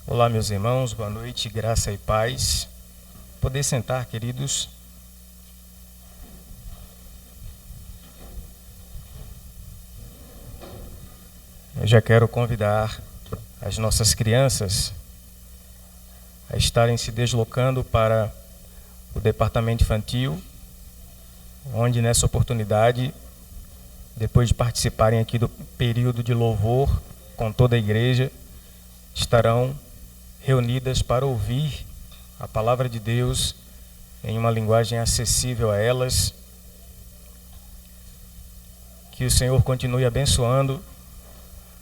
Olá, meus irmãos, boa noite, graça e paz. Poder sentar, queridos. Eu já quero convidar as nossas crianças a estarem se deslocando para o departamento infantil, onde nessa oportunidade, depois de participarem aqui do período de louvor com toda a igreja, estarão reunidas para ouvir a palavra de Deus em uma linguagem acessível a elas. Que o Senhor continue abençoando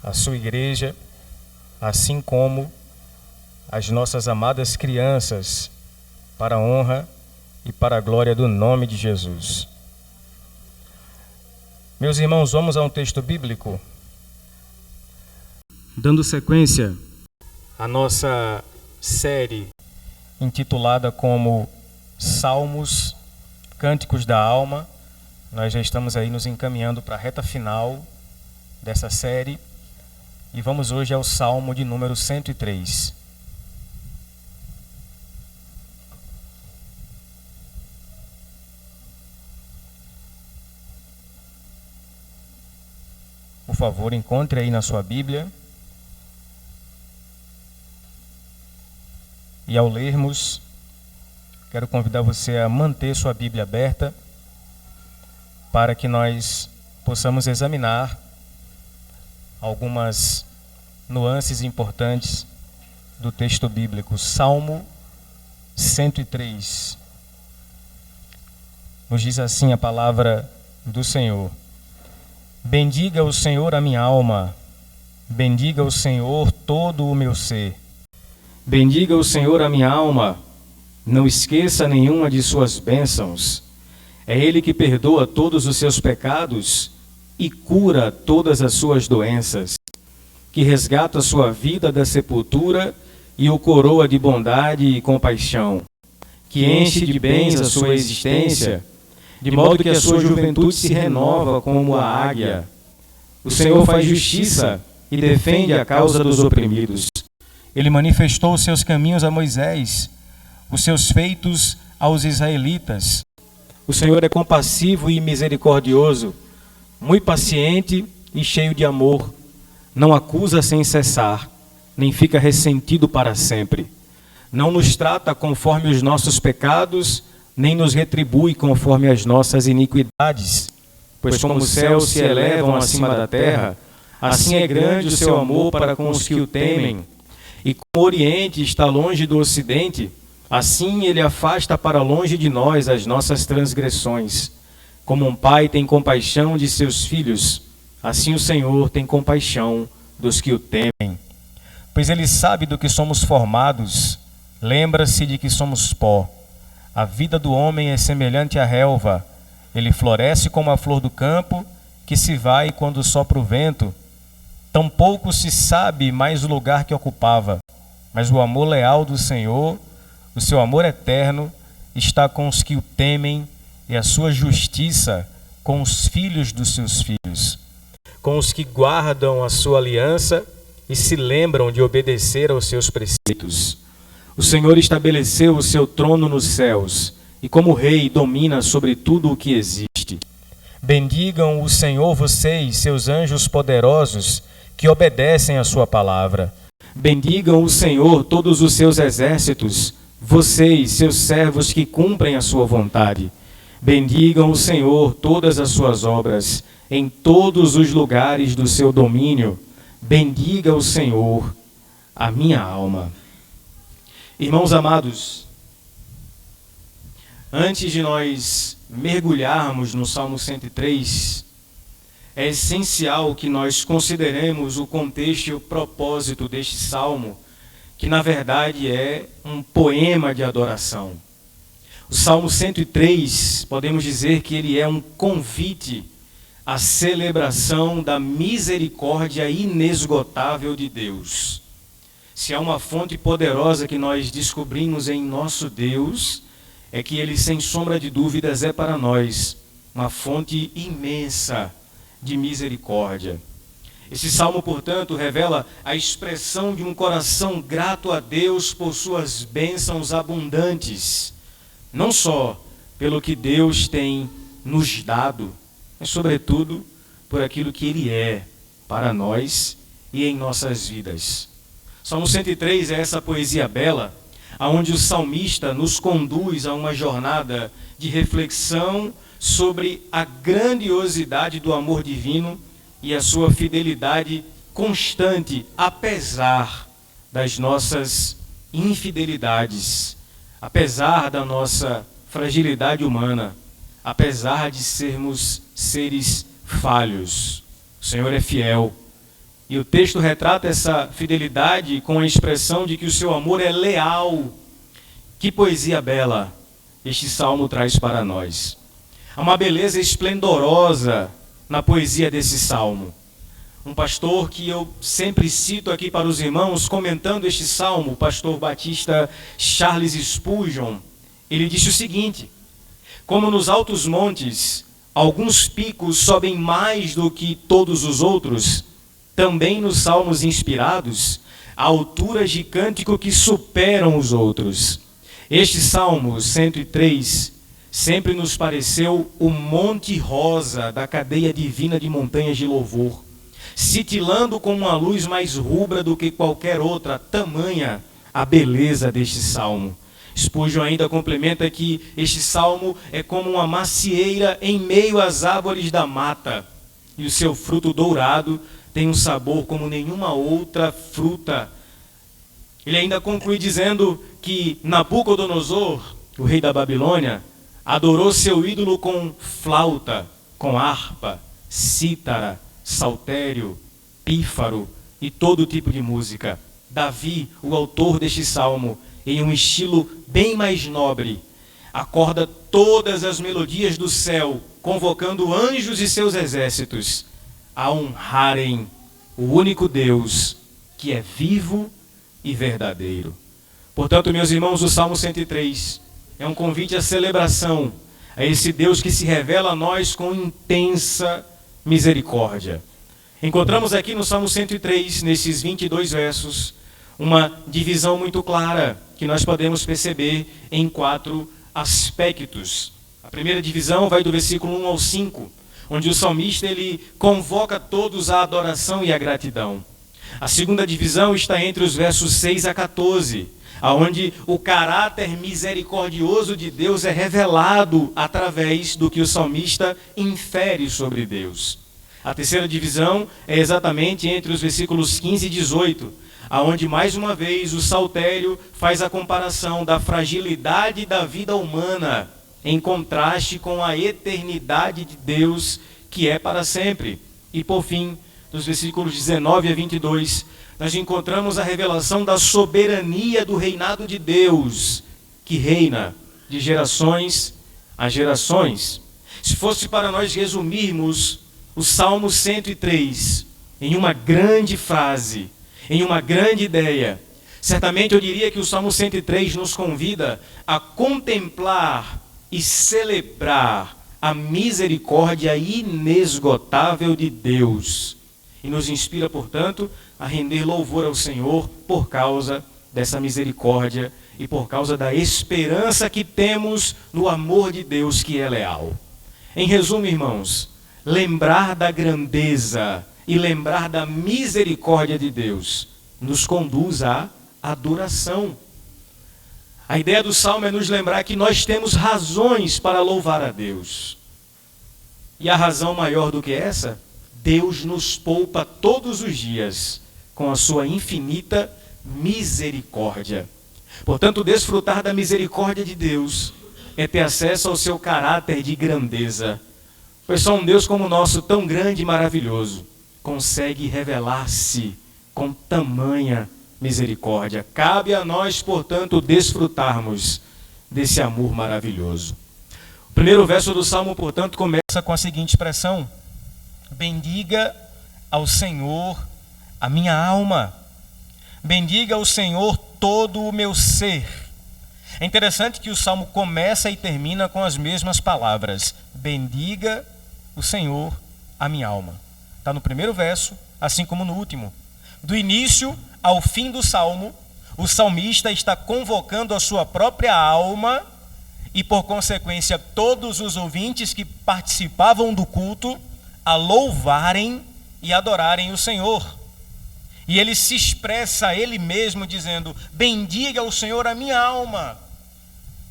a sua igreja, assim como as nossas amadas crianças, para a honra e para a glória do nome de Jesus. Meus irmãos, vamos a um texto bíblico. Dando sequência à nossa série intitulada como Salmos, Cânticos da Alma, nós já estamos aí nos encaminhando para a reta final dessa série e vamos hoje ao Salmo de número 103. Por favor, encontre aí na sua Bíblia. E ao lermos, quero convidar você a manter sua Bíblia aberta para que nós possamos examinar algumas nuances importantes do texto bíblico. Salmo 103. Nos diz assim a palavra do Senhor: Bendiga o Senhor a minha alma, bendiga o Senhor todo o meu ser. Bendiga o Senhor a minha alma, não esqueça nenhuma de suas bênçãos. É Ele que perdoa todos os seus pecados e cura todas as suas doenças, que resgata sua vida da sepultura e o coroa de bondade e compaixão, que enche de bens a sua existência, de modo que a sua juventude se renova como a águia. O Senhor faz justiça e defende a causa dos oprimidos. Ele manifestou os seus caminhos a Moisés, os seus feitos aos israelitas. O Senhor é compassivo e misericordioso, muito paciente e cheio de amor. Não acusa sem cessar, nem fica ressentido para sempre. Não nos trata conforme os nossos pecados, nem nos retribui conforme as nossas iniquidades. Pois como os céus se elevam acima da terra, assim é grande o seu amor para com os que o temem. E como o Oriente está longe do Ocidente, assim ele afasta para longe de nós as nossas transgressões. Como um pai tem compaixão de seus filhos, assim o Senhor tem compaixão dos que o temem. Pois ele sabe do que somos formados, lembra-se de que somos pó. A vida do homem é semelhante à relva, ele floresce como a flor do campo, que se vai quando sopra o vento. Tampouco se sabe mais o lugar que ocupava, mas o amor leal do Senhor, o seu amor eterno, está com os que o temem, e a sua justiça com os filhos dos seus filhos, com os que guardam a sua aliança e se lembram de obedecer aos seus preceitos. O Senhor estabeleceu o seu trono nos céus, e como rei domina sobre tudo o que existe. Bendigam o Senhor vocês, seus anjos poderosos, que obedecem à sua palavra. Bendigam o Senhor todos os seus exércitos, vocês, seus servos que cumprem a sua vontade. Bendigam o Senhor todas as suas obras, em todos os lugares do seu domínio. Bendiga o Senhor a minha alma. Irmãos amados, antes de nós mergulharmos no Salmo 103, é essencial que nós consideremos o contexto e o propósito deste salmo, que na verdade é um poema de adoração. O Salmo 103, podemos dizer que ele é um convite à celebração da misericórdia inesgotável de Deus. Se há uma fonte poderosa que nós descobrimos em nosso Deus, é que Ele, sem sombra de dúvidas, é para nós uma fonte imensa de misericórdia. Esse salmo, portanto, revela a expressão de um coração grato a Deus por suas bênçãos abundantes, não só pelo que Deus tem nos dado, mas, sobretudo, por aquilo que Ele é para nós e em nossas vidas. Salmo 103 é essa poesia bela, onde o salmista nos conduz a uma jornada de reflexão sobre a grandiosidade do amor divino e a sua fidelidade constante, apesar das nossas infidelidades, apesar da nossa fragilidade humana, apesar de sermos seres falhos. O Senhor é fiel. E o texto retrata essa fidelidade com a expressão de que o seu amor é leal. Que poesia bela este salmo traz para nós. Há uma beleza esplendorosa na poesia desse salmo. Um pastor que eu sempre cito aqui para os irmãos, comentando este salmo, o pastor batista Charles Spurgeon, ele disse o seguinte: como nos altos montes, alguns picos sobem mais do que todos os outros, também nos salmos inspirados, há alturas de cântico que superam os outros. Este salmo 103 sempre nos pareceu o monte rosa da cadeia divina de montanhas de louvor, cintilando com uma luz mais rubra do que qualquer outra, tamanha a beleza deste salmo. Spurgeon ainda complementa que este salmo é como uma macieira em meio às árvores da mata, e o seu fruto dourado tem um sabor como nenhuma outra fruta. Ele ainda conclui dizendo que Nabucodonosor, o rei da Babilônia, adorou seu ídolo com flauta, com harpa, cítara, saltério, pífaro e todo tipo de música. Davi, o autor deste salmo, em um estilo bem mais nobre, acorda todas as melodias do céu, convocando anjos e seus exércitos a honrarem o único Deus que é vivo e verdadeiro. Portanto, meus irmãos, o Salmo 103 é um convite à celebração a esse Deus que se revela a nós com intensa misericórdia. Encontramos aqui no Salmo 103, nesses 22 versos, uma divisão muito clara que nós podemos perceber em 4 aspectos. A primeira divisão vai do versículo 1 ao 5, onde o salmista ele convoca todos à adoração e à gratidão. A segunda divisão está entre os versos 6 a 14, onde o caráter misericordioso de Deus é revelado através do que o salmista infere sobre Deus. A terceira divisão é exatamente entre os versículos 15 e 18, aonde mais uma vez o saltério faz a comparação da fragilidade da vida humana em contraste com a eternidade de Deus que é para sempre. E por fim, dos versículos 19 a 22, nós encontramos a revelação da soberania do reinado de Deus, que reina de gerações a gerações. Se fosse para nós resumirmos o Salmo 103 em uma grande frase, em uma grande ideia, certamente eu diria que o Salmo 103 nos convida a contemplar e celebrar a misericórdia inesgotável de Deus. E nos inspira, portanto, a render louvor ao Senhor por causa dessa misericórdia e por causa da esperança que temos no amor de Deus que é leal. Em resumo, irmãos, lembrar da grandeza e lembrar da misericórdia de Deus nos conduz à adoração. A ideia do Salmo é nos lembrar que nós temos razões para louvar a Deus. E a razão maior do que essa, Deus nos poupa todos os dias com a sua infinita misericórdia. Portanto, desfrutar da misericórdia de Deus é ter acesso ao seu caráter de grandeza. Pois só um Deus como o nosso, tão grande e maravilhoso, consegue revelar-se com tamanha misericórdia. Cabe a nós, portanto, desfrutarmos desse amor maravilhoso. O primeiro verso do Salmo, portanto, começa com a seguinte expressão: bendiga ao Senhor a minha alma, bendiga ao Senhor todo o meu ser. É interessante que o Salmo começa e termina com as mesmas palavras: bendiga o Senhor a minha alma. Está no primeiro verso assim como no último. Do início ao fim do salmo, o salmista está convocando a sua própria alma e, por consequência, todos os ouvintes que participavam do culto a louvarem e adorarem o Senhor. E ele se expressa a ele mesmo dizendo: bendiga o Senhor a minha alma,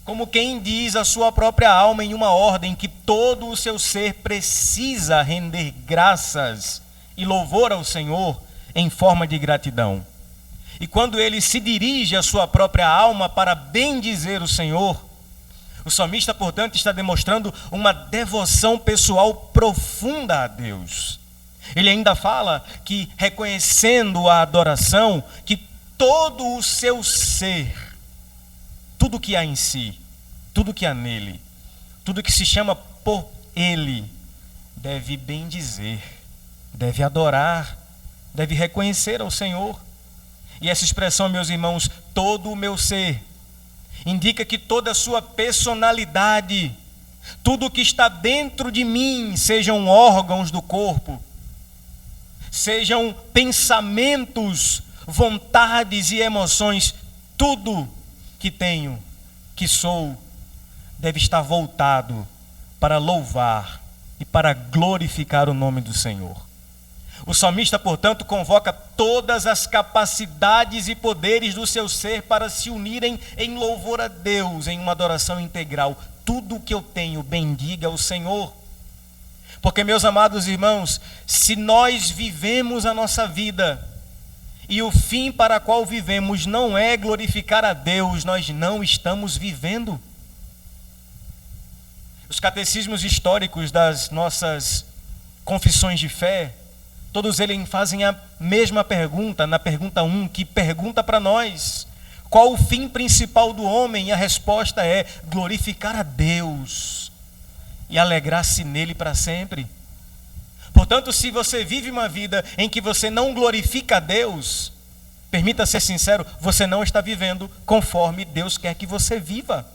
como quem diz a sua própria alma em uma ordem que todo o seu ser precisa render graças e louvor ao Senhor em forma de gratidão. E quando ele se dirige à sua própria alma para bendizer o Senhor, o salmista, portanto, está demonstrando uma devoção pessoal profunda a Deus. Ele ainda fala que, reconhecendo a adoração, que todo o seu ser, tudo que há em si, tudo que há nele, tudo que se chama por ele, deve bendizer, deve adorar, deve reconhecer ao Senhor. E essa expressão, meus irmãos, todo o meu ser, indica que toda a sua personalidade, tudo o que está dentro de mim, sejam órgãos do corpo, sejam pensamentos, vontades e emoções, tudo que tenho, que sou, deve estar voltado para louvar e para glorificar o nome do Senhor. O salmista, portanto, convoca todas as capacidades e poderes do seu ser para se unirem em louvor a Deus, em uma adoração integral. Tudo o que eu tenho, bendiga o Senhor. Porque, meus amados irmãos, se nós vivemos a nossa vida e o fim para qual vivemos não é glorificar a Deus, nós não estamos vivendo. Os catecismos históricos das nossas confissões de fé, todos eles fazem a mesma pergunta, na pergunta 1, que pergunta para nós: qual o fim principal do homem? E a resposta é glorificar a Deus e alegrar-se nele para sempre. Portanto, se você vive uma vida em que você não glorifica a Deus, permita ser sincero, você não está vivendo conforme Deus quer que você viva.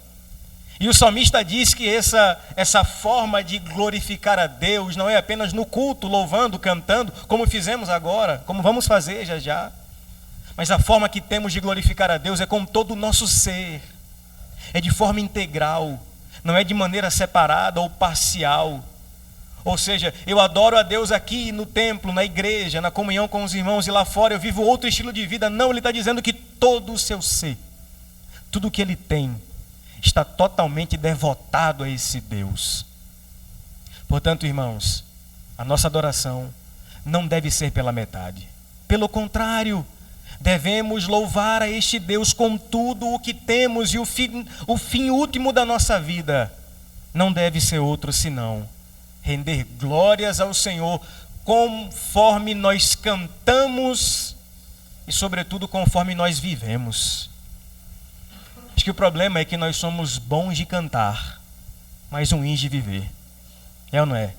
E o salmista diz que essa forma de glorificar a Deus não é apenas no culto, louvando, cantando, como fizemos agora, como vamos fazer já já. Mas a forma que temos de glorificar a Deus é com todo o nosso ser. É de forma integral, não é de maneira separada ou parcial. Ou seja, eu adoro a Deus aqui no templo, na igreja, na comunhão com os irmãos, e lá fora eu vivo outro estilo de vida. Não, ele está dizendo que todo o seu ser, tudo que ele tem, está totalmente devotado a esse Deus. Portanto, irmãos, a nossa adoração não deve ser pela metade. Pelo contrário, devemos louvar a este Deus com tudo o que temos, e o fim último da nossa vida não deve ser outro senão render glórias ao Senhor conforme nós cantamos e, sobretudo, conforme nós vivemos. Acho que o problema é que nós somos bons de cantar, mas ruins de viver. É ou não é?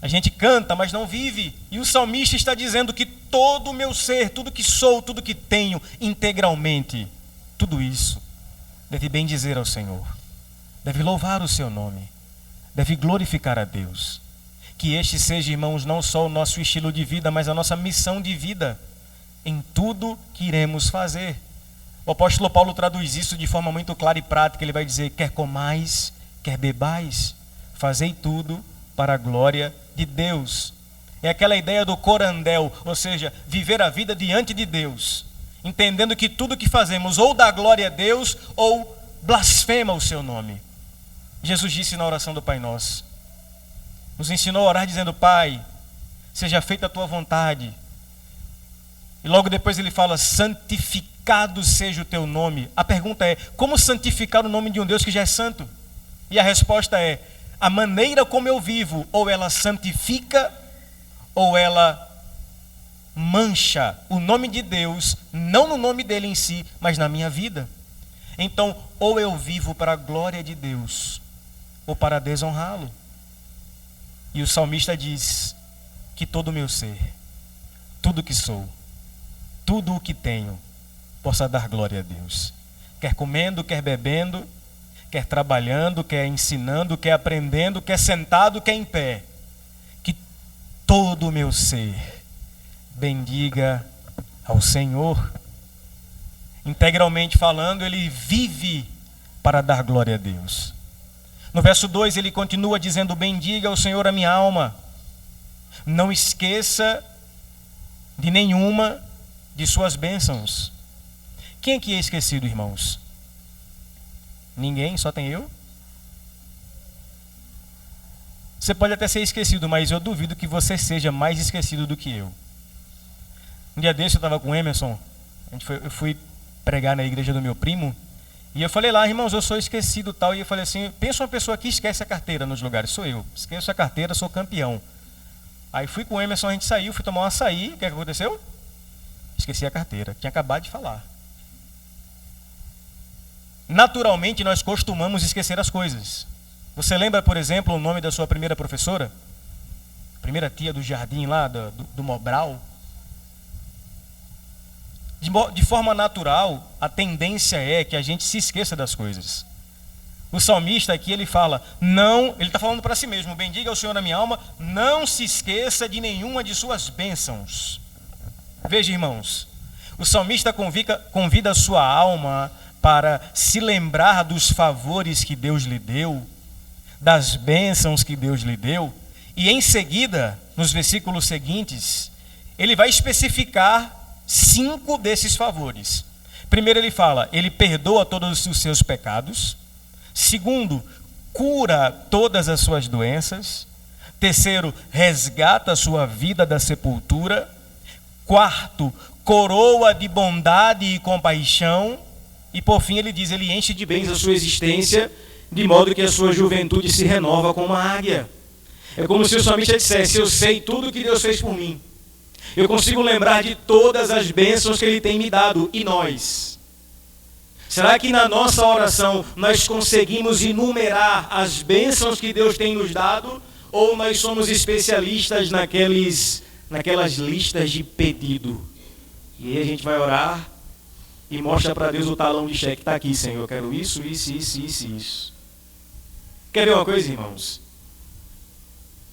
A gente canta, mas não vive. E o salmista está dizendo que todo o meu ser, tudo que sou, tudo que tenho, integralmente, tudo isso deve bendizer ao Senhor, deve louvar o seu nome, deve glorificar a Deus. Que este seja, irmãos, não só o nosso estilo de vida, mas a nossa missão de vida em tudo que iremos fazer. O apóstolo Paulo traduz isso de forma muito clara e prática. Ele vai dizer: quer comais, quer bebais, fazei tudo para a glória de Deus. É aquela ideia do corandel, ou seja, viver a vida diante de Deus, entendendo que tudo que fazemos ou dá glória a Deus ou blasfema o seu nome. Jesus disse na oração do Pai Nosso, nos ensinou a orar dizendo: Pai, seja feita a tua vontade. E logo depois ele fala: santificado seja o teu nome. A pergunta é: como santificar o nome de um Deus que já é santo? E a resposta é: a maneira como eu vivo, ou ela santifica, ou ela mancha o nome de Deus, não no nome dele em si, mas na minha vida. Então, ou eu vivo para a glória de Deus, ou para desonrá-lo. E o salmista diz que todo o meu ser, tudo que sou, tudo o que tenho, possa dar glória a Deus. Quer comendo, quer bebendo, quer trabalhando, quer ensinando, quer aprendendo, quer sentado, quer em pé. Que todo o meu ser bendiga ao Senhor. Integralmente falando, ele vive para dar glória a Deus. No verso 2 ele continua dizendo: bendiga ao Senhor a minha alma. Não esqueça de nenhuma de suas bênçãos. Quem aqui é esquecido, irmãos? Ninguém? Só tem eu? Você pode até ser esquecido, mas eu duvido que você seja mais esquecido do que eu. Um dia desse eu estava com o Emerson, eu fui pregar na igreja do meu primo, e eu falei lá: irmãos, eu sou esquecido tal. E eu falei assim: pensa uma pessoa que esquece a carteira nos lugares. Sou eu. Esqueço a carteira, sou campeão. Aí fui com o Emerson, a gente saiu, fui tomar um açaí. O que aconteceu? Esqueci a carteira. Tinha acabado de falar. Naturalmente, nós costumamos esquecer as coisas. Você lembra, por exemplo, o nome da sua primeira professora? Primeira tia do jardim lá, do Mobral? De forma natural, a tendência é que a gente se esqueça das coisas. O salmista aqui, ele fala, ele está falando para si mesmo: bendiga ao Senhor a minha alma, não se esqueça de nenhuma de suas bênçãos. Veja, irmãos, o salmista convida a sua alma para se lembrar dos favores que Deus lhe deu, das bênçãos que Deus lhe deu, e em seguida, nos versículos seguintes, ele vai especificar 5 desses favores. Primeiro ele fala: ele perdoa todos os seus pecados. Segundo, cura todas as suas doenças. Terceiro, resgata a sua vida da sepultura. Quarto, coroa de bondade e compaixão. E por fim ele diz: ele enche de bens a sua existência, de modo que a sua juventude se renova como uma águia. É como se o salmista dissesse: eu sei tudo que Deus fez por mim. Eu consigo lembrar de todas as bênçãos que Ele tem me dado. E nós? Será que na nossa oração nós conseguimos enumerar as bênçãos que Deus tem nos dado? Ou nós somos especialistas naquelas listas de pedido? E aí a gente vai orar e mostra para Deus o talão de cheque. Está aqui, Senhor, eu quero isso, isso, isso, isso, isso. Quer ver uma coisa, irmãos?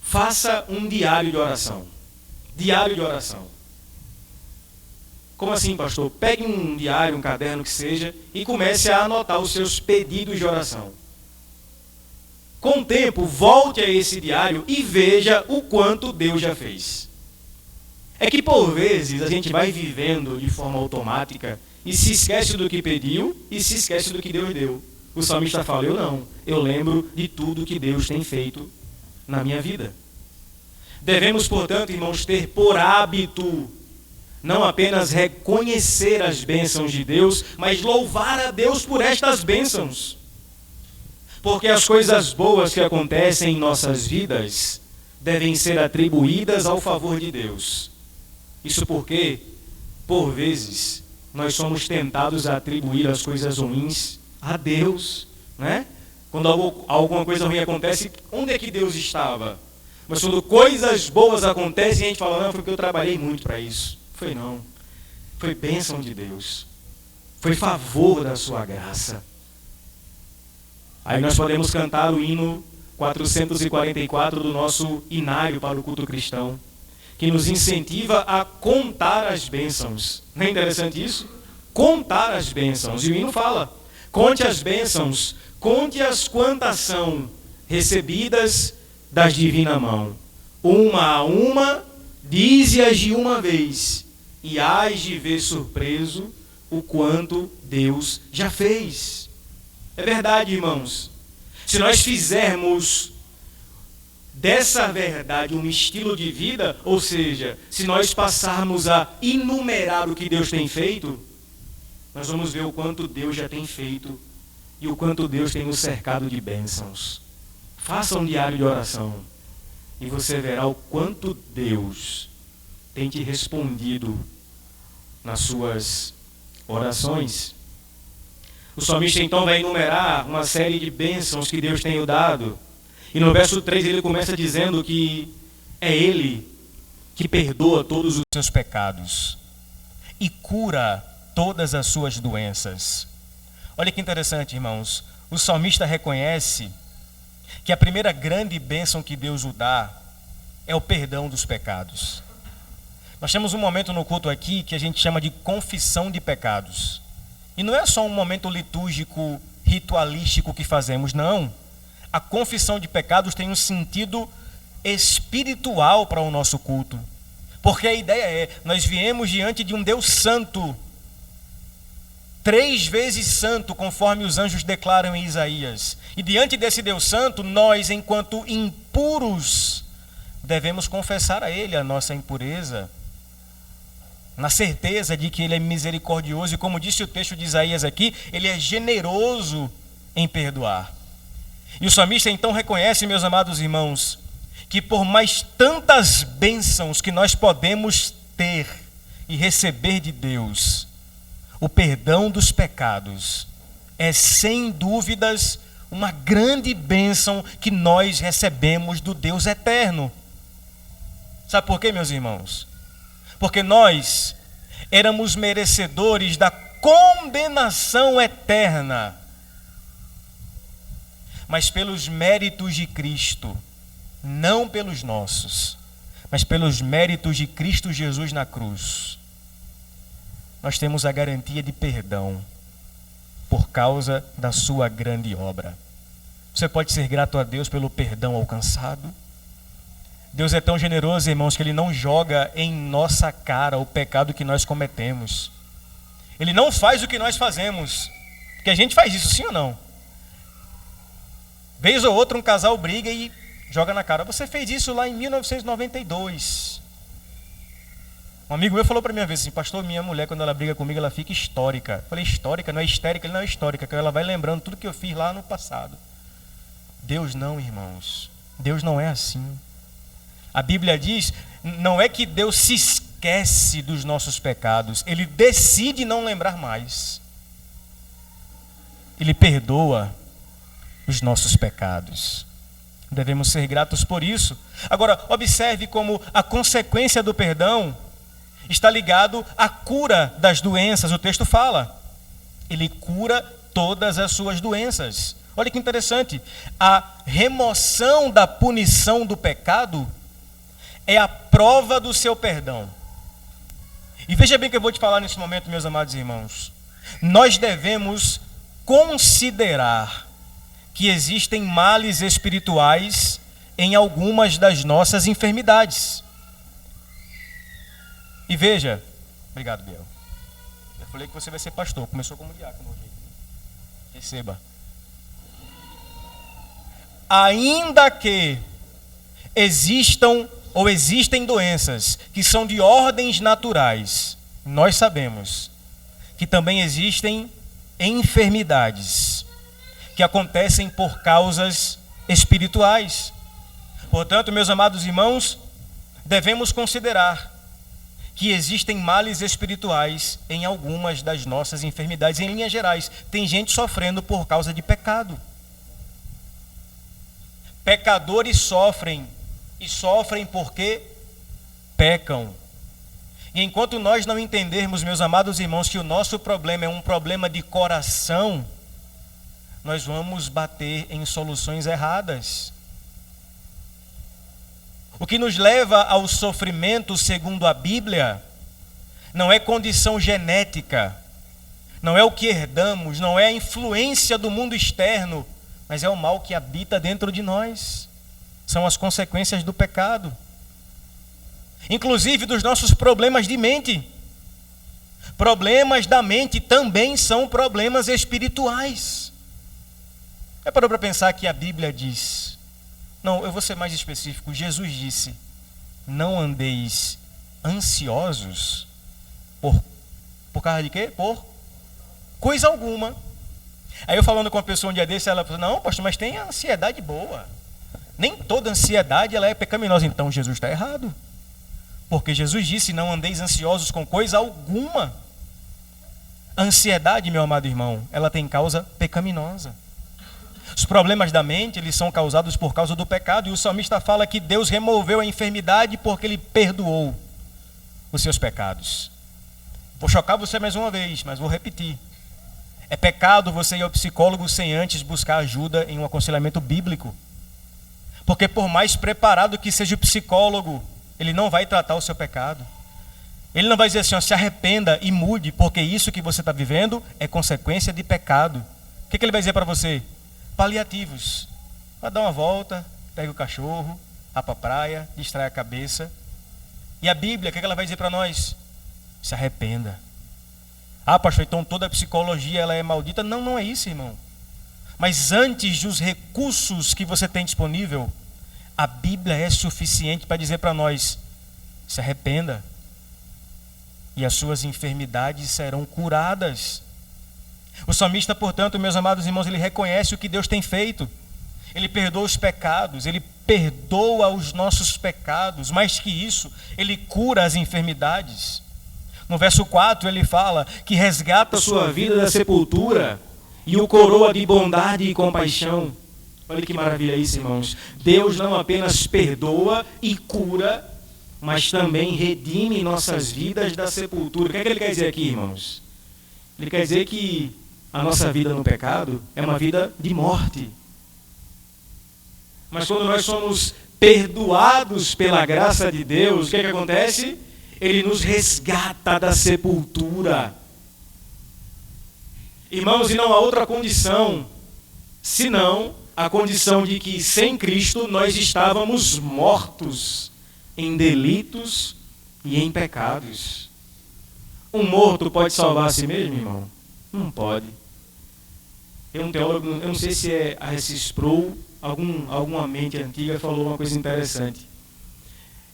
Faça um diário de oração. Diário de oração. Como assim, pastor? Pegue um diário, um caderno que seja, e comece a anotar os seus pedidos de oração. Com o tempo, volte a esse diário e veja o quanto Deus já fez. É que por vezes a gente vai vivendo de forma automática e se esquece do que pediu e se esquece do que Deus deu. O salmista fala: eu não, eu lembro de tudo que Deus tem feito na minha vida. Devemos, portanto, irmãos, ter por hábito não apenas reconhecer as bênçãos de Deus, mas louvar a Deus por estas bênçãos. Porque as coisas boas que acontecem em nossas vidas devem ser atribuídas ao favor de Deus. Isso porque, por vezes, nós somos tentados a atribuir as coisas ruins a Deus, né? Quando alguma coisa ruim acontece, onde é que Deus estava? Mas quando coisas boas acontecem, a gente fala: não, foi porque eu trabalhei muito para isso. Foi não. Foi bênção de Deus. Foi favor da sua graça. Aí nós podemos cantar o hino 444 do nosso inário para o culto cristão, que nos incentiva a contar as bênçãos. Não é interessante isso? Contar as bênçãos. E o hino fala: conte as bênçãos, conte-as quantas são recebidas das divina mão. Uma a uma, dize-as de uma vez, e hás de ver surpreso o quanto Deus já fez. É verdade, irmãos. Se nós fizermos dessa verdade um estilo de vida, ou seja, se nós passarmos a enumerar o que Deus tem feito, nós vamos ver o quanto Deus já tem feito e o quanto Deus tem nos cercado de bênçãos. Faça um diário de oração e você verá o quanto Deus tem te respondido nas suas orações. O salmista então vai enumerar uma série de bênçãos que Deus tem dado. E no verso 3 ele começa dizendo que é Ele que perdoa todos os seus pecados e cura todas as suas doenças. Olha que interessante, irmãos. O salmista reconhece que a primeira grande bênção que Deus o dá é o perdão dos pecados. Nós temos um momento no culto aqui que a gente chama de confissão de pecados. E não é só um momento litúrgico, ritualístico que fazemos, não. A confissão de pecados tem um sentido espiritual para o nosso culto. Porque a ideia é, nós viemos diante de um Deus santo, 3 vezes santo, conforme os anjos declaram em Isaías. E diante desse Deus santo, nós, enquanto impuros, devemos confessar a Ele a nossa impureza, na certeza de que Ele é misericordioso e, como disse o texto de Isaías aqui, Ele é generoso em perdoar. E o salmista então reconhece, meus amados irmãos, que por mais tantas bênçãos que nós podemos ter e receber de Deus, o perdão dos pecados é sem dúvidas uma grande bênção que nós recebemos do Deus eterno. Sabe por quê, meus irmãos? Porque nós éramos merecedores da condenação eterna. Mas pelos méritos de Cristo, não pelos nossos, mas pelos méritos de Cristo Jesus na cruz, nós temos a garantia de perdão por causa da sua grande obra. Você pode ser grato a Deus pelo perdão alcançado. Deus é tão generoso, irmãos, que Ele não joga em nossa cara o pecado que nós cometemos. Ele não faz o que nós fazemos. Porque a gente faz isso, sim ou não? Vez ou outra um casal briga e joga na cara. Você fez isso lá em 1992. Um amigo meu falou para mim uma vez assim: pastor, minha mulher, quando ela briga comigo, ela fica histórica. Eu falei: histórica? Não é histérica? Ele: não é histórica, que ela vai lembrando tudo que eu fiz lá no passado. Deus não, irmãos. Deus não é assim. A Bíblia diz, não é que Deus se esquece dos nossos pecados, Ele decide não lembrar mais. Ele perdoa os nossos pecados. Devemos ser gratos por isso. Agora, observe como a consequência do perdão está ligado à cura das doenças. O texto fala, Ele cura todas as suas doenças. Olha que interessante, a remoção da punição do pecado é a prova do seu perdão. E veja bem o que eu vou te falar nesse momento, meus amados irmãos. Nós devemos considerar que existem males espirituais em algumas das nossas enfermidades. E veja, obrigado, Biel. Eu falei que você vai ser pastor, começou como diácono hoje. Receba. Ainda que existem doenças que são de ordens naturais, nós sabemos que também existem enfermidades que acontecem por causas espirituais. Portanto, meus amados irmãos, devemos considerar que existem males espirituais em algumas das nossas enfermidades. Em linhas gerais, tem gente sofrendo por causa de pecado. Pecadores sofrem, e sofrem porque pecam. E enquanto nós não entendermos, meus amados irmãos, que o nosso problema é um problema de coração, nós vamos bater em soluções erradas. O que nos leva ao sofrimento, segundo a Bíblia, não é condição genética, não é o que herdamos, não é a influência do mundo externo, mas é o mal que habita dentro de nós. São as consequências do pecado. Inclusive dos nossos problemas de mente. Problemas da mente também são problemas espirituais. Parou para pensar que a Bíblia diz... Não, eu vou ser mais específico. Jesus disse, não andeis ansiosos por causa de quê? Por coisa alguma. Aí eu falando com uma pessoa um dia desse, ela falou, não, pastor, mas tem a ansiedade boa. Nem toda ansiedade ela é pecaminosa. Então Jesus está errado. Porque Jesus disse, não andeis ansiosos com coisa alguma. A ansiedade, meu amado irmão, ela tem causa pecaminosa. Os problemas da mente, eles são causados por causa do pecado. E o salmista fala que Deus removeu a enfermidade porque Ele perdoou os seus pecados. Vou chocar você mais uma vez, mas vou repetir. É pecado você ir ao psicólogo sem antes buscar ajuda em um aconselhamento bíblico. Porque por mais preparado que seja o psicólogo, ele não vai tratar o seu pecado. Ele não vai dizer assim, ó, se arrependa e mude, porque isso que você está vivendo é consequência de pecado. O que ele vai dizer para você? Paliativos. Vai dar uma volta, pega o cachorro, vá para a praia, distrai a cabeça. E a Bíblia, o que ela vai dizer para nós? Se arrependa. Ah, pastor, então toda a psicologia ela é maldita? Não, não é isso, irmão. Mas antes dos recursos que você tem disponível, a Bíblia é suficiente para dizer para nós, se arrependa. E as suas enfermidades serão curadas. O salmista, portanto, meus amados irmãos, ele reconhece o que Deus tem feito. Ele perdoa os pecados, ele perdoa os nossos pecados. Mais que isso, ele cura as enfermidades. No verso 4 ele fala que resgata a sua vida da sepultura e o coroa de bondade e compaixão. Olha que maravilha isso, irmãos. Deus não apenas perdoa e cura, mas também redime nossas vidas da sepultura. O que é que ele quer dizer aqui, irmãos? Ele quer dizer que a nossa vida no pecado é uma vida de morte. Mas quando nós somos perdoados pela graça de Deus, o que é que acontece? Ele nos resgata da sepultura. Irmãos, e não há outra condição, senão a condição de que sem Cristo nós estávamos mortos em delitos e em pecados. Um morto pode salvar a si mesmo, irmão? Não pode. Tem um teólogo, eu não sei se é a R.C. Sproul, alguma mente antiga falou uma coisa interessante.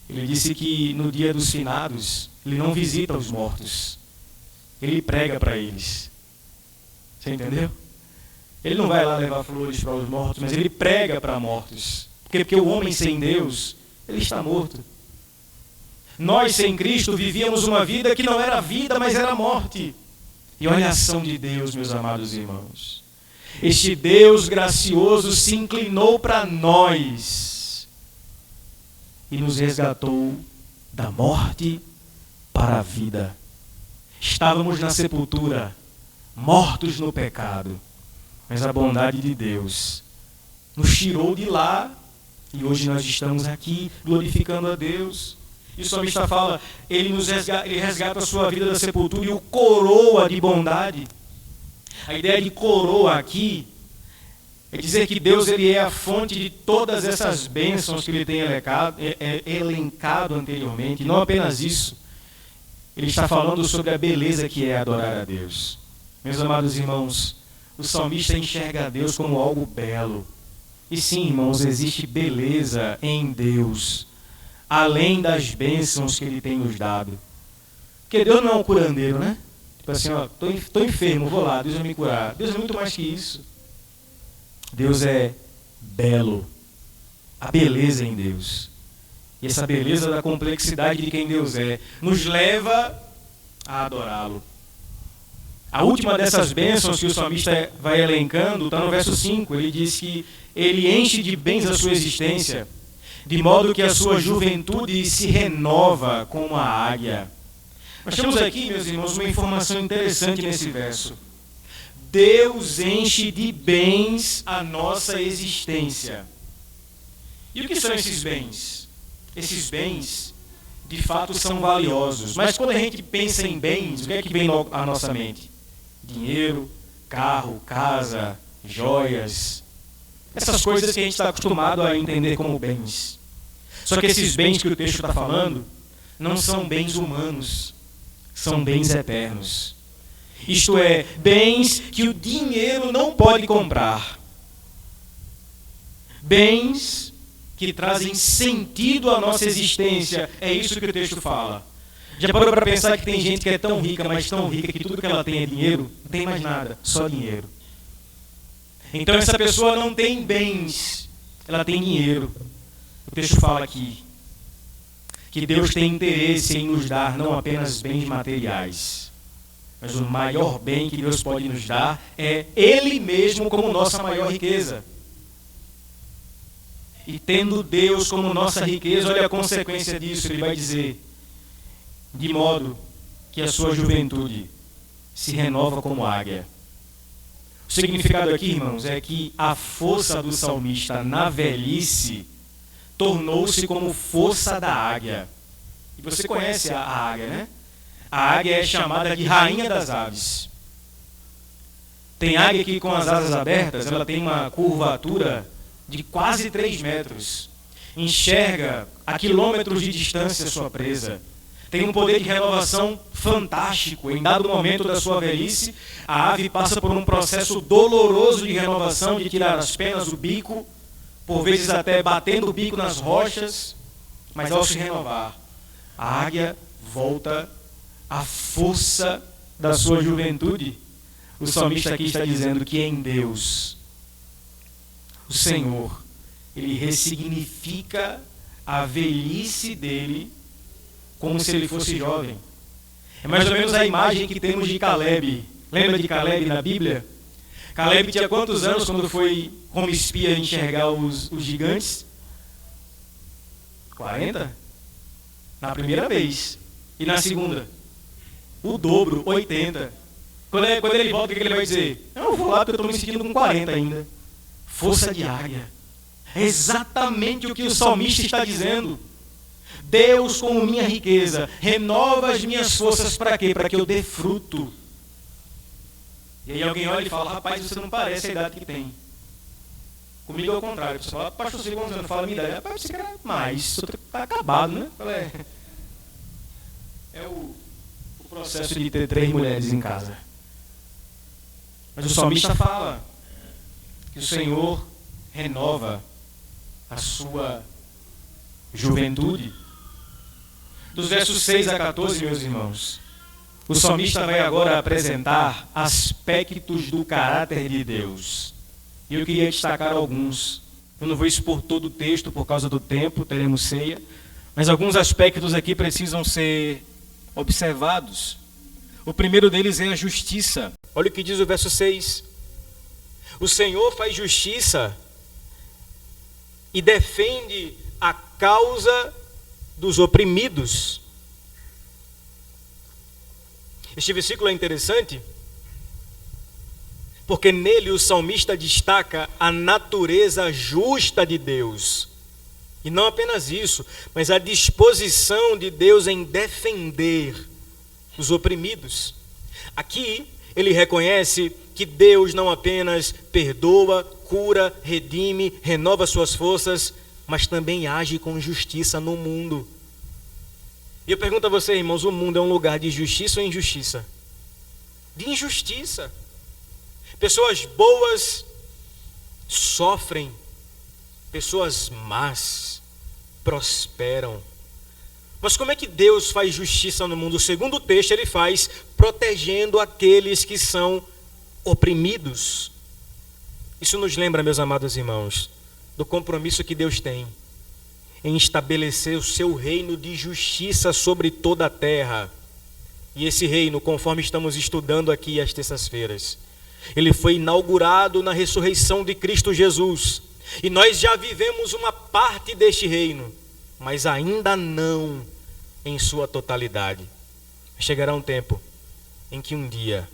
Ele disse que no dia dos finados, ele não visita os mortos. Ele prega para eles. Você entendeu? Ele não vai lá levar flores para os mortos, mas ele prega para mortos. Porque o homem sem Deus, ele está morto. Nós, sem Cristo, vivíamos uma vida que não era vida, mas era morte. E olha a ação de Deus, meus amados irmãos. Este Deus gracioso se inclinou para nós e nos resgatou da morte para a vida. Estávamos na sepultura, mortos no pecado, mas a bondade de Deus nos tirou de lá e hoje nós estamos aqui glorificando a Deus. E o salmista fala, ele resgata a sua vida da sepultura e o coroa de bondade. A ideia de coroa aqui é dizer que Deus ele é a fonte de todas essas bênçãos que ele tem elencado anteriormente. E não apenas isso, ele está falando sobre a beleza que é adorar a Deus. Meus amados irmãos, o salmista enxerga a Deus como algo belo. E sim, irmãos, existe beleza em Deus, além das bênçãos que ele tem nos dado. Porque Deus não é um curandeiro, né? Tipo assim, ó, tô enfermo, vou lá, Deus vai me curar. Deus é muito mais que isso. Deus é belo. A beleza em Deus. E essa beleza da complexidade de quem Deus é nos leva a adorá-lo. A última dessas bênçãos que o salmista vai elencando está no verso 5. Ele diz que ele enche de bens a sua existência, de modo que a sua juventude se renova como a águia. Nós temos aqui, meus irmãos, uma informação interessante nesse verso. Deus enche de bens a nossa existência. E o que são esses bens? Esses bens, de fato, são valiosos. Mas quando a gente pensa em bens, o que é que vem à nossa mente? Dinheiro, carro, casa, joias. Essas coisas que a gente está acostumado a entender como bens. Só que esses bens que o texto está falando não são bens humanos, são bens eternos. Isto é, bens que o dinheiro não pode comprar. Bens que trazem sentido à nossa existência. É isso que o texto fala. Já parou para pensar que tem gente que é tão rica, mas tão rica que tudo que ela tem é dinheiro? Não tem mais nada, só dinheiro. Então essa pessoa não tem bens, ela tem dinheiro. O texto fala aqui que Deus tem interesse em nos dar não apenas bens materiais, mas o maior bem que Deus pode nos dar é Ele mesmo como nossa maior riqueza. E tendo Deus como nossa riqueza, olha a consequência disso, ele vai dizer, de modo que a sua juventude se renova como águia. O significado aqui, irmãos, é que a força do salmista na velhice tornou-se como força da águia. E você conhece a águia, né? A águia é chamada de rainha das aves. Tem águia que com as asas abertas, ela tem uma curvatura de quase 3 metros. Enxerga a quilômetros de distância sua presa. Tem um poder de renovação fantástico. Em dado momento da sua velhice, a ave passa por um processo doloroso de renovação, de tirar as penas, o bico, por vezes até batendo o bico nas rochas, mas ao se renovar, a águia volta à força da sua juventude. O salmista aqui está dizendo que em Deus, o Senhor, Ele ressignifica a velhice dele como se ele fosse jovem. É mais ou menos a imagem que temos de Caleb. Lembra de Caleb na Bíblia? Caleb tinha quantos anos quando foi como espia enxergar os gigantes? 40? Na primeira vez. E na segunda? O dobro, 80. Quando ele volta, o que ele vai dizer? Eu vou lá porque eu estou me sentindo com 40 ainda. Força de águia. É exatamente o que o salmista está dizendo. Deus, como minha riqueza, renova as minhas forças para quê? Para que eu dê fruto. E aí alguém olha e fala, rapaz, você não parece a idade que tem. Comigo é o contrário. Você fala, pastor, você não fala a minha idade. Rapaz, você quer mais. Você está acabado, né? É o processo de ter 3 mulheres em casa. Mas o salmista fala que o Senhor renova a sua juventude. Dos versos 6 a 14, meus irmãos, o salmista vai agora apresentar aspectos do caráter de Deus. E eu queria destacar alguns. Eu não vou expor todo o texto por causa do tempo, teremos ceia, mas alguns aspectos aqui precisam ser observados. O primeiro deles é a justiça. Olha o que diz o verso 6. O Senhor faz justiça e defende a causa dos oprimidos. Este versículo é interessante porque nele o salmista destaca a natureza justa de Deus. E não apenas isso, mas a disposição de Deus em defender os oprimidos. Aqui ele reconhece que Deus não apenas perdoa, cura, redime, renova suas forças, mas também age com justiça no mundo. E eu pergunto a você, irmãos, o mundo é um lugar de justiça ou injustiça? De injustiça. Pessoas boas sofrem, pessoas más prosperam. Mas como é que Deus faz justiça no mundo? O segundo texto ele faz protegendo aqueles que são oprimidos. Isso nos lembra, meus amados irmãos, do compromisso que Deus tem em estabelecer o seu reino de justiça sobre toda a terra. E esse reino, conforme estamos estudando aqui às terças-feiras, ele foi inaugurado na ressurreição de Cristo Jesus. E nós já vivemos uma parte deste reino, mas ainda não em sua totalidade. Chegará um tempo em que um dia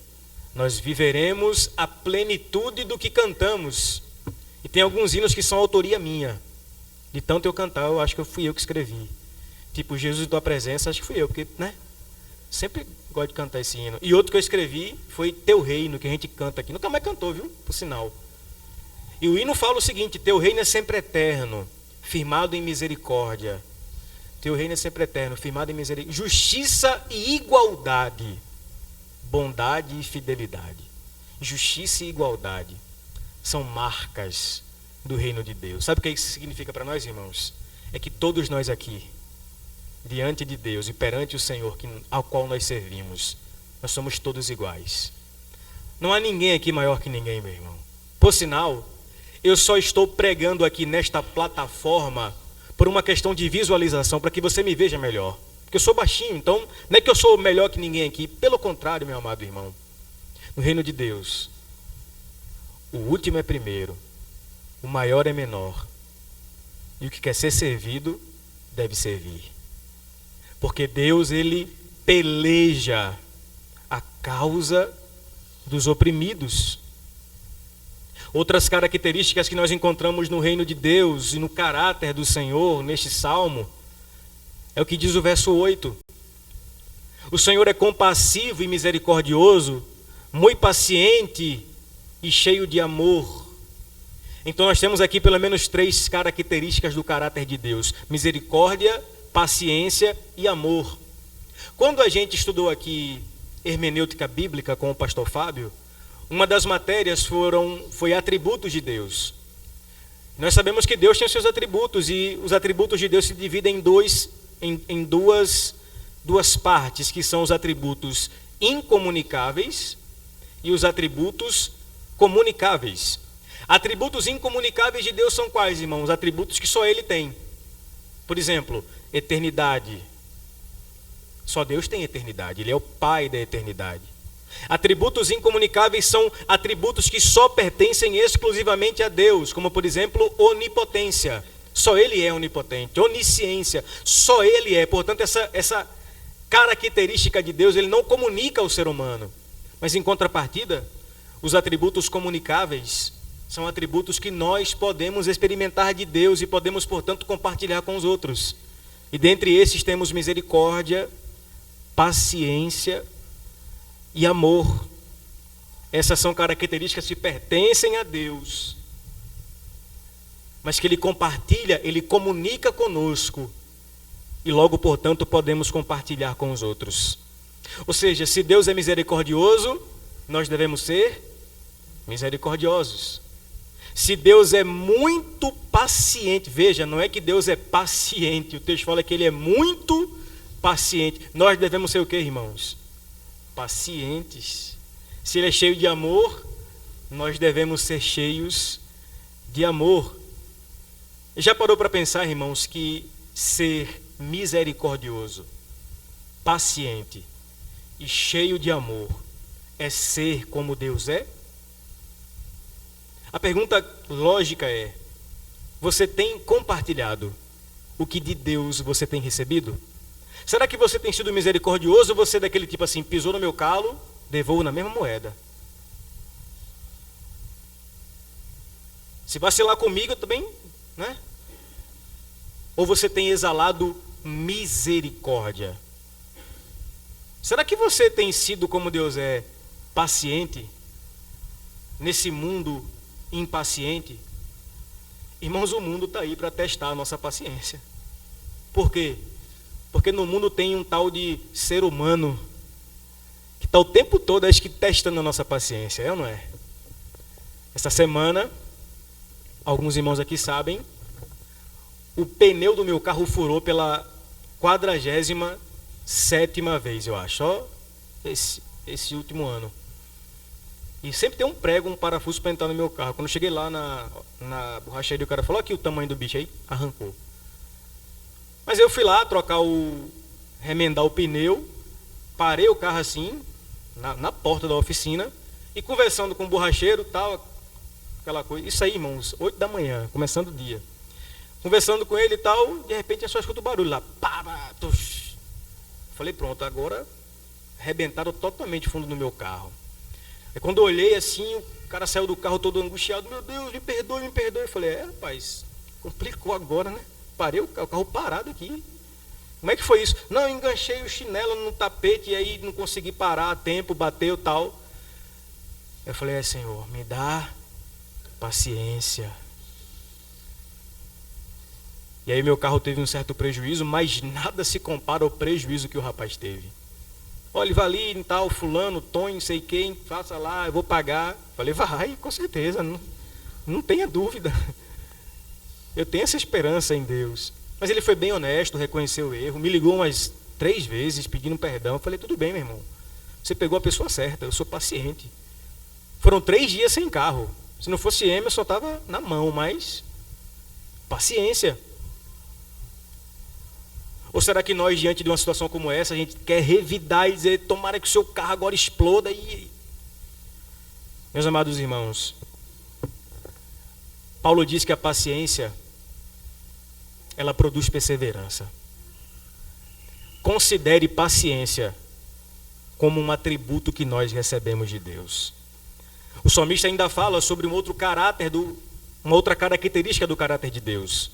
nós viveremos a plenitude do que cantamos. E tem alguns hinos que são autoria minha. De tanto eu cantar, eu acho que fui eu que escrevi. Tipo, Jesus, tua presença, acho que fui eu, porque, né? Sempre gosto de cantar esse hino. E outro que eu escrevi foi Teu Reino, que a gente canta aqui. Nunca mais cantou, viu? Por sinal. E o hino fala o seguinte: Teu reino é sempre eterno, firmado em misericórdia. Teu reino é sempre eterno, firmado em misericórdia. Justiça e igualdade. Bondade e fidelidade. Justiça e igualdade são marcas do reino de Deus. Sabe o que isso significa para nós, irmãos? É que todos nós aqui, diante de Deus e perante o Senhor ao qual nós servimos, nós somos todos iguais. Não há ninguém aqui maior que ninguém, meu irmão. Por sinal, eu só estou pregando aqui nesta plataforma por uma questão de visualização, para que você me veja melhor. Porque eu sou baixinho, então não é que eu sou melhor que ninguém aqui. Pelo contrário, meu amado irmão. No reino de Deus, o último é primeiro, o maior é menor. E o que quer ser servido, deve servir. Porque Deus, ele peleja a causa dos oprimidos. Outras características que nós encontramos no reino de Deus e no caráter do Senhor, neste salmo, é o que diz o verso 8. O Senhor é compassivo e misericordioso, muito paciente e cheio de amor. Então nós temos aqui pelo menos 3 características do caráter de Deus: misericórdia, paciência e amor. Quando a gente estudou aqui hermenêutica bíblica com o pastor Fábio, uma das matérias foi atributos de Deus. Nós sabemos que Deus tem os seus atributos, e os atributos de Deus se dividem em duas partes, que são os atributos incomunicáveis e os atributos comunicáveis. Atributos incomunicáveis de Deus são quais, irmãos? Atributos que só Ele tem. Por exemplo, eternidade. Só Deus tem eternidade, Ele é o Pai da eternidade. Atributos incomunicáveis são atributos que só pertencem exclusivamente a Deus, como por exemplo, onipotência. Só Ele é onipotente. Onisciência, só Ele é. Portanto, essa característica de Deus, Ele não comunica ao ser humano. Mas em contrapartida, os atributos comunicáveis são atributos que nós podemos experimentar de Deus e podemos, portanto, compartilhar com os outros. E dentre esses temos misericórdia, paciência e amor. Essas são características que pertencem a Deus, mas que Ele compartilha, Ele comunica conosco, e logo, portanto, podemos compartilhar com os outros. Ou seja, se Deus é misericordioso, nós devemos ser misericordiosos. Se Deus é muito paciente, veja, não é que Deus é paciente, o texto fala que Ele é muito paciente. Nós devemos ser o que, irmãos? Pacientes. Se Ele é cheio de amor, nós devemos ser cheios de amor. Já parou para pensar, irmãos, que ser misericordioso, paciente e cheio de amor é ser como Deus é? A pergunta lógica é: você tem compartilhado o que de Deus você tem recebido? Será que você tem sido misericordioso, ou você é daquele tipo assim, pisou no meu calo, devolvo na mesma moeda? Se vacilar comigo, eu também, né? Ou você tem exalado misericórdia? Será que você tem sido como Deus é, paciente, nesse mundo impaciente? Irmãos, o mundo está aí para testar a nossa paciência. Por quê? Porque no mundo tem um tal de ser humano que está o tempo todo, acho que, testando a nossa paciência, é ou não é? Essa semana, alguns irmãos aqui sabem, o pneu do meu carro furou pela 47ª vez, eu acho, ó, esse último ano. E sempre tem um prego, um parafuso para entrar no meu carro. Quando eu cheguei lá na borracharia, o cara falou: aqui o tamanho do bicho aí, arrancou. Mas eu fui lá remendar o pneu, parei o carro assim, na porta da oficina, e conversando com o borracheiro, tal, aquela coisa. Isso aí, irmãos, 8 da manhã, começando o dia. Conversando com ele e tal, de repente eu só escuto o barulho lá. Falei, pronto, agora arrebentaram totalmente o fundo do meu carro. Aí quando eu olhei assim, o cara saiu do carro todo angustiado. Meu Deus, me perdoe, me perdoe. Eu falei, rapaz, complicou agora, né? Parei o carro parado aqui. Como é que foi isso? Não, eu enganchei o chinelo no tapete e aí não consegui parar a tempo, bateu tal. Eu falei, Senhor, me dá paciência. E aí meu carro teve um certo prejuízo, mas nada se compara ao prejuízo que o rapaz teve. Olha, vai ali, tal, fulano, Tonho, sei quem, faça lá, eu vou pagar. Falei, vai, com certeza, não tenha dúvida. Eu tenho essa esperança em Deus. Mas ele foi bem honesto, reconheceu o erro, me ligou umas 3 vezes pedindo perdão. Eu falei, tudo bem, meu irmão, você pegou a pessoa certa, eu sou paciente. Foram 3 dias sem carro. Se não fosse eu só estava na mão, mas paciência. Ou será que nós, diante de uma situação como essa, a gente quer revidar e dizer, tomara que o seu carro agora exploda? Meus amados irmãos, Paulo diz que a paciência, ela produz perseverança. Considere paciência como um atributo que nós recebemos de Deus. O salmista ainda fala sobre um outro caráter, uma outra característica do caráter de Deus.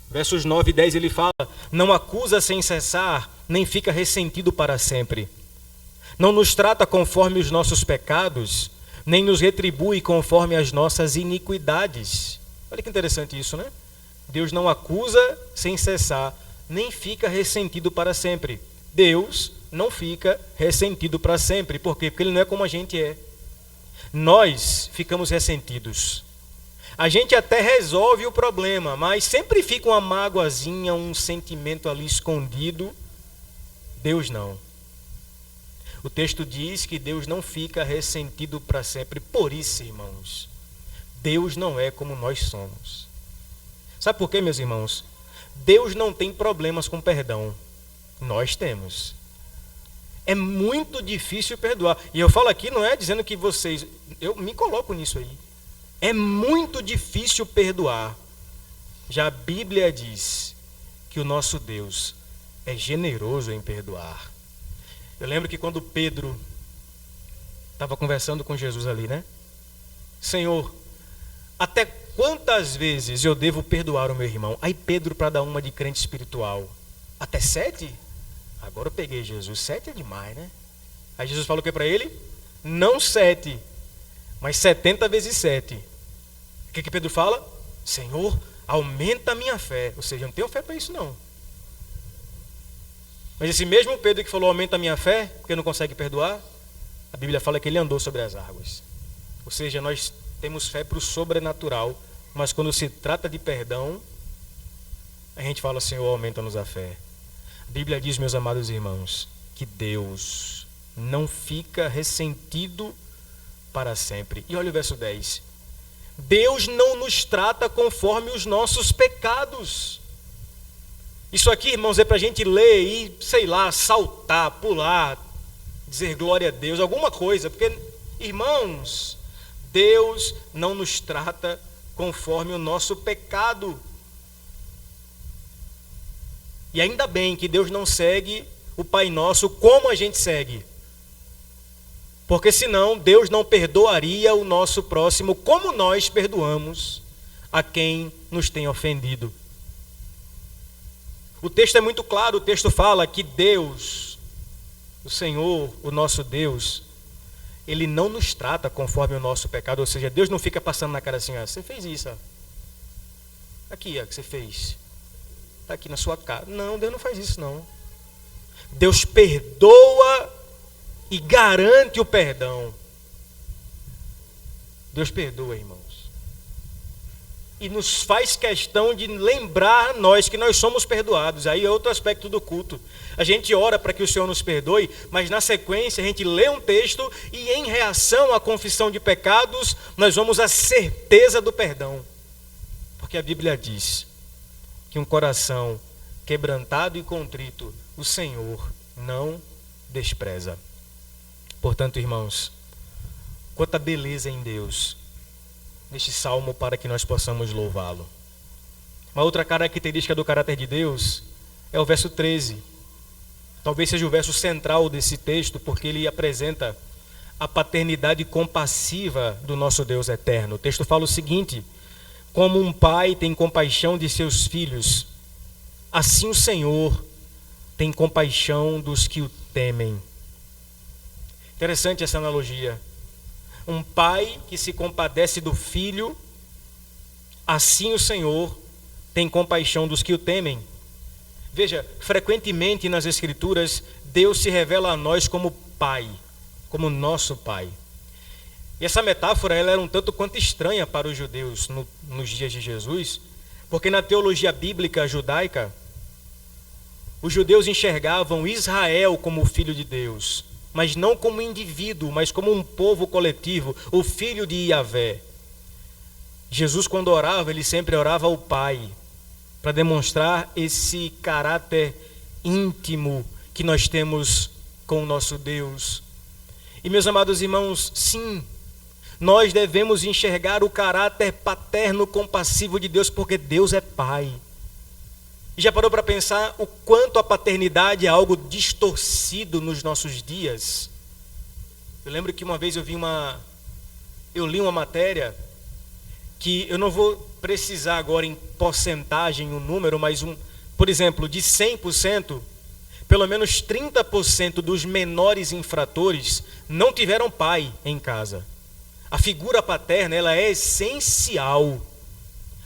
Versos 9 e 10 ele fala, não acusa sem cessar, nem fica ressentido para sempre. Não nos trata conforme os nossos pecados, nem nos retribui conforme as nossas iniquidades. Olha que interessante isso, né? Deus não acusa sem cessar, nem fica ressentido para sempre. Deus não fica ressentido para sempre. Por quê? Porque Ele não é como a gente é. Nós ficamos ressentidos. A gente até resolve o problema, mas sempre fica uma mágoazinha, um sentimento ali escondido. Deus não. O texto diz que Deus não fica ressentido para sempre. Por isso, irmãos, Deus não é como nós somos. Sabe por quê, meus irmãos? Deus não tem problemas com perdão. Nós temos. É muito difícil perdoar. E eu falo aqui, não é dizendo que vocês... Eu me coloco nisso aí. É muito difícil perdoar. Já a Bíblia diz que o nosso Deus é generoso em perdoar. Eu lembro que quando Pedro estava conversando com Jesus ali, né? Senhor, até quantas vezes eu devo perdoar o meu irmão? Aí Pedro, para dar uma de crente espiritual, até 7? Agora eu peguei Jesus, 7 é demais, né? Aí Jesus falou o que para ele? Não 7, mas 70 vezes 7. O que Pedro fala? Senhor, aumenta a minha fé. Ou seja, eu não tenho fé para isso não. Mas esse mesmo Pedro que falou aumenta a minha fé, porque não consegue perdoar, a Bíblia fala que ele andou sobre as águas. Ou seja, nós temos fé para o sobrenatural, mas quando se trata de perdão, a gente fala, Senhor, aumenta-nos a fé. A Bíblia diz, meus amados irmãos, que Deus não fica ressentido para sempre. E olha o verso 10. Deus não nos trata conforme os nossos pecados. Isso aqui, irmãos, é para a gente ler e, sei lá, saltar, pular, dizer glória a Deus, alguma coisa. Porque, irmãos, Deus não nos trata conforme o nosso pecado. E ainda bem que Deus não segue o Pai Nosso como a gente segue. Porque senão Deus não perdoaria o nosso próximo como nós perdoamos a quem nos tem ofendido. O texto é muito claro, o texto fala que Deus, o Senhor, o nosso Deus, Ele não nos trata conforme o nosso pecado, ou seja, Deus não fica passando na cara assim, você fez isso, ó. Aqui, ó, que você fez. Está aqui na sua cara. Não, Deus não faz isso não. Deus perdoa e garante o perdão. Deus perdoa, irmãos. E nos faz questão de lembrar nós que nós somos perdoados. Aí é outro aspecto do culto. A gente ora para que o Senhor nos perdoe, mas na sequência a gente lê um texto e em reação à confissão de pecados, nós vamos à certeza do perdão. Porque a Bíblia diz que um coração quebrantado e contrito, o Senhor não despreza. Portanto, irmãos, quanta beleza em Deus neste salmo para que nós possamos louvá-lo. Uma outra característica do caráter de Deus é o verso 13. Talvez seja o verso central desse texto, porque ele apresenta a paternidade compassiva do nosso Deus eterno. O texto fala o seguinte: como um pai tem compaixão de seus filhos, assim o Senhor tem compaixão dos que o temem. Interessante essa analogia. Um pai que se compadece do filho, assim o Senhor tem compaixão dos que o temem. Veja, frequentemente nas Escrituras, Deus se revela a nós como Pai, como nosso Pai. E essa metáfora ela era um tanto quanto estranha para os judeus nos dias de Jesus, porque na teologia bíblica judaica, os judeus enxergavam Israel como o filho de Deus, mas não como indivíduo, mas como um povo coletivo, o filho de Yahvé. Jesus, quando orava, ele sempre orava ao Pai, para demonstrar esse caráter íntimo que nós temos com o nosso Deus. E, meus amados irmãos, sim, nós devemos enxergar o caráter paterno compassivo de Deus, porque Deus é Pai. E já parou para pensar o quanto a paternidade é algo distorcido nos nossos dias? Eu lembro que uma vez eu li uma matéria que eu não vou precisar agora em porcentagem, um número, mas por exemplo, de 100%, pelo menos 30% dos menores infratores não tiveram pai em casa. A figura paterna, ela é essencial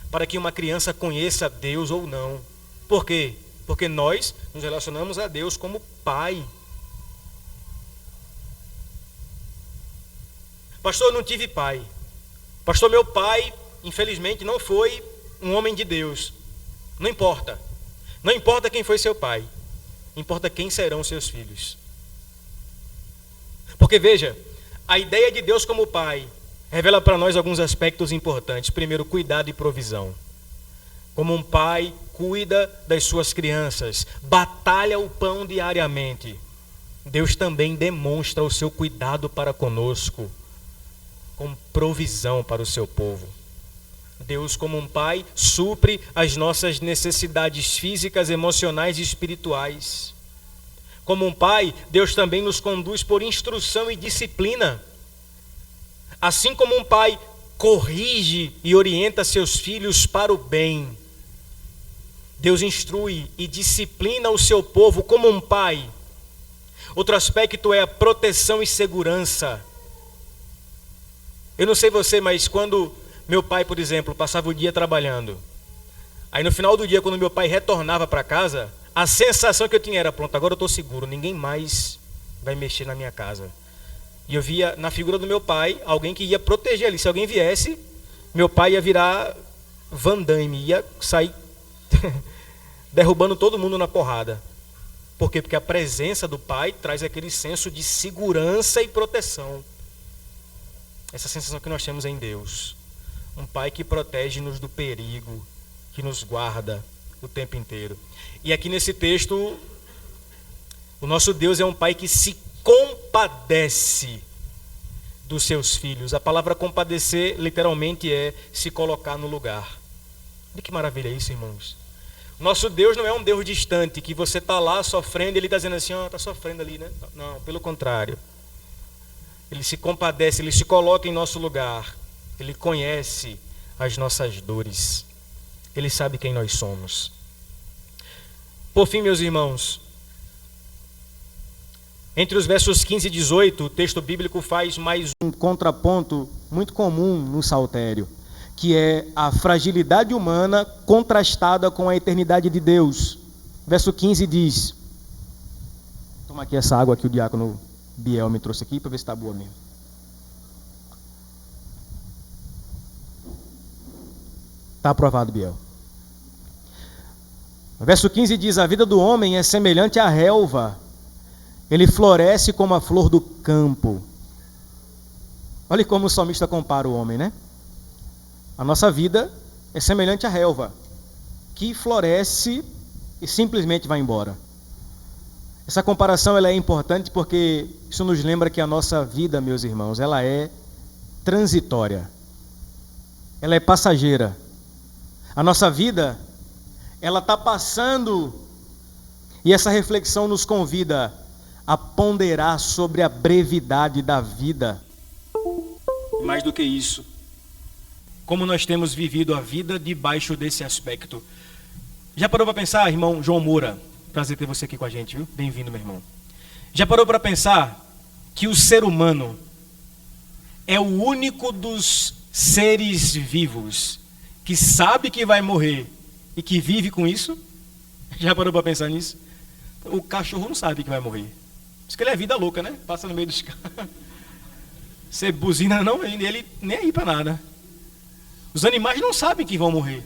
para que uma criança conheça Deus ou não. Por quê? Porque nós nos relacionamos a Deus como pai. Pastor, eu não tive pai. Pastor, meu pai, infelizmente, não foi um homem de Deus. Não importa. Não importa quem foi seu pai. Importa quem serão seus filhos. Porque veja, a ideia de Deus como pai revela para nós alguns aspectos importantes. Primeiro, cuidado e provisão. Como um pai cuida das suas crianças, batalha o pão diariamente, Deus também demonstra o seu cuidado para conosco, com provisão para o seu povo. Deus, como um pai, supre as nossas necessidades físicas, emocionais e espirituais. Como um pai, Deus também nos conduz por instrução e disciplina. Assim como um pai corrige e orienta seus filhos para o bem, Deus instrui e disciplina o seu povo como um pai. Outro aspecto é a proteção e segurança. Eu não sei você, mas quando meu pai, por exemplo, passava o dia trabalhando, aí no final do dia, quando meu pai retornava para casa, a sensação que eu tinha era, pronto, agora eu estou seguro, ninguém mais vai mexer na minha casa. E eu via na figura do meu pai alguém que ia proteger ali. Se alguém viesse, meu pai ia virar Van Damme, ia sair derrubando todo mundo na porrada. Por quê? Porque a presença do pai traz aquele senso de segurança e proteção. Essa sensação que nós temos em Deus. Um pai que protege-nos do perigo, que nos guarda o tempo inteiro. E aqui nesse texto, o nosso Deus é um pai que se compadece dos seus filhos. A palavra compadecer literalmente é se colocar no lugar. Olha que maravilha isso, irmãos. Nosso Deus não é um Deus distante, que você está lá sofrendo e Ele está dizendo assim, está sofrendo ali, né? Não, pelo contrário. Ele se compadece, Ele se coloca em nosso lugar. Ele conhece as nossas dores. Ele sabe quem nós somos. Por fim, meus irmãos, entre os versos 15 e 18, o texto bíblico faz mais um contraponto muito comum no saltério, que é a fragilidade humana contrastada com a eternidade de Deus. Verso 15 diz, toma aqui essa água que o diácono Biel me trouxe aqui para ver se está boa mesmo. Está aprovado, Biel. Verso 15 diz, a vida do homem é semelhante à relva, ele floresce como a flor do campo. Olha como o salmista compara o homem, né? A nossa vida é semelhante à relva, que floresce e simplesmente vai embora. Essa comparação ela é importante porque isso nos lembra que a nossa vida, meus irmãos, ela é transitória. Ela é passageira. A nossa vida, ela está passando, e essa reflexão nos convida a ponderar sobre a brevidade da vida. Mais do que isso, como nós temos vivido a vida debaixo desse aspecto. Já parou para pensar, irmão João Moura? Prazer ter você aqui com a gente, viu? Bem-vindo, meu irmão. Já parou para pensar que o ser humano é o único dos seres vivos que sabe que vai morrer e que vive com isso? Já parou para pensar nisso? O cachorro não sabe que vai morrer. Diz que ele é vida louca, né? Passa no meio dos carros. Você buzina não, ele nem aí para nada. Os animais não sabem que vão morrer.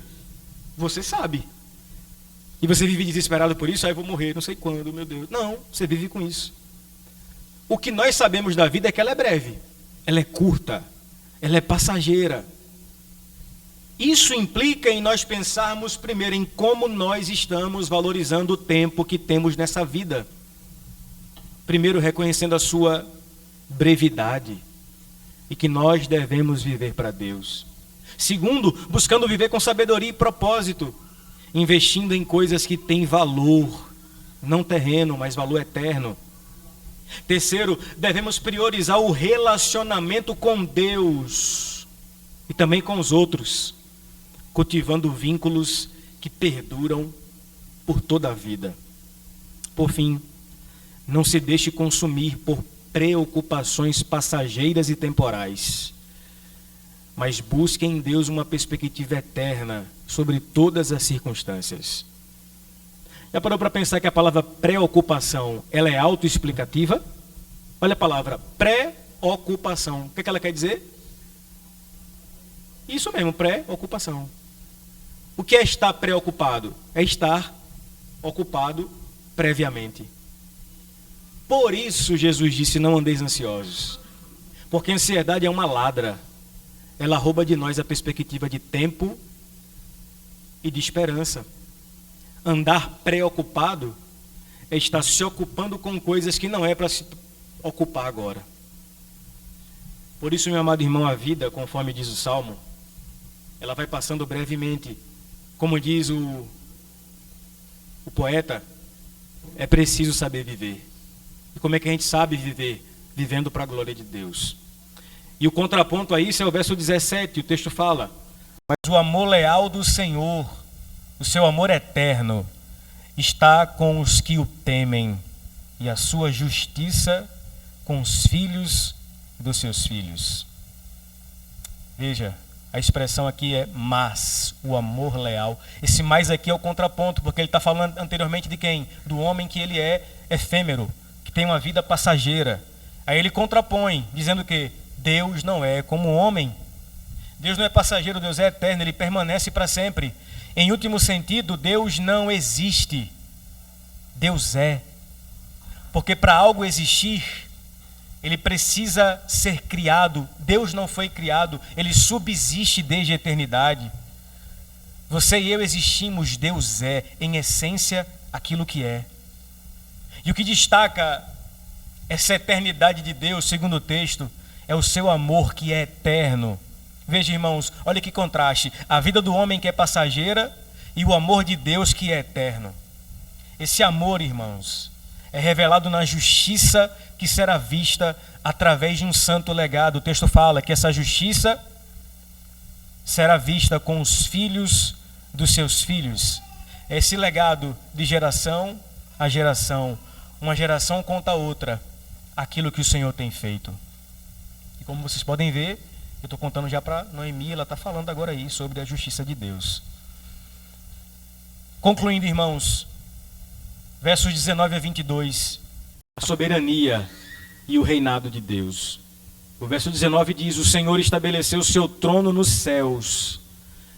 Você sabe. E você vive desesperado por isso, aí eu vou morrer, não sei quando, meu Deus. Não, você vive com isso. O que nós sabemos da vida é que ela é breve, ela é curta, ela é passageira. Isso implica em nós pensarmos primeiro em como nós estamos valorizando o tempo que temos nessa vida. Primeiro, reconhecendo a sua brevidade e que nós devemos viver para Deus. Segundo, buscando viver com sabedoria e propósito, investindo em coisas que têm valor, não terreno, mas valor eterno. Terceiro, devemos priorizar o relacionamento com Deus e também com os outros, cultivando vínculos que perduram por toda a vida. Por fim, não se deixe consumir por preocupações passageiras e temporais, mas busque em Deus uma perspectiva eterna sobre todas as circunstâncias. Já parou para pensar que a palavra preocupação, ela é autoexplicativa? Olha a palavra preocupação. O que ela quer dizer? Isso mesmo, preocupação. O que é estar preocupado? É estar ocupado previamente. Por isso Jesus disse, não andeis ansiosos. Porque a ansiedade é uma ladra. Ela rouba de nós a perspectiva de tempo e de esperança. Andar preocupado é estar se ocupando com coisas que não é para se ocupar agora. Por isso, meu amado irmão, a vida, conforme diz o Salmo, ela vai passando brevemente. Como diz o poeta, é preciso saber viver. E como é que a gente sabe viver? Vivendo para a glória de Deus. E o contraponto a isso é o verso 17, o texto fala: mas o amor leal do Senhor, o seu amor eterno, está com os que o temem, e a sua justiça com os filhos dos seus filhos. Veja, a expressão aqui é mas, o amor leal. Esse mais aqui é o contraponto, porque ele está falando anteriormente de quem? Do homem que ele é efêmero, que tem uma vida passageira. Aí ele contrapõe, dizendo que Deus não é como o homem. Deus não é passageiro, Deus é eterno, ele permanece para sempre. Em último sentido, Deus não existe, Deus é. Porque para algo existir, ele precisa ser criado. Deus não foi criado, ele subsiste desde a eternidade. Você e eu existimos, Deus é, em essência, aquilo que é. E o que destaca essa eternidade de Deus, segundo o texto, é o seu amor que é eterno. Veja, irmãos, olha que contraste. A vida do homem que é passageira e o amor de Deus que é eterno. Esse amor, irmãos, é revelado na justiça que será vista através de um santo legado. O texto fala que essa justiça será vista com os filhos dos seus filhos. Esse legado de geração a geração, uma geração conta a outra, aquilo que o Senhor tem feito. E como vocês podem ver, eu estou contando já para Noemi, ela está falando agora aí sobre a justiça de Deus. Concluindo, irmãos, versos 19 a 22, a soberania e o reinado de Deus. O verso 19 diz: o Senhor estabeleceu o seu trono nos céus,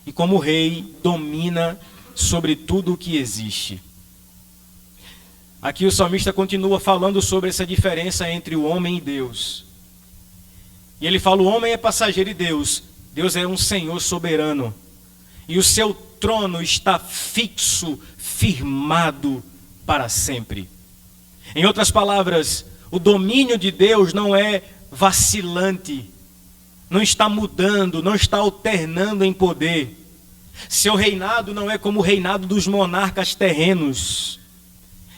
e como rei domina sobre tudo o que existe. Aqui o salmista continua falando sobre essa diferença entre o homem e Deus. E ele fala: o homem é passageiro e Deus é um Senhor soberano. E o seu trono está fixo, firmado para sempre. Em outras palavras, o domínio de Deus não é vacilante, não está mudando, não está alternando em poder. Seu reinado não é como o reinado dos monarcas terrenos,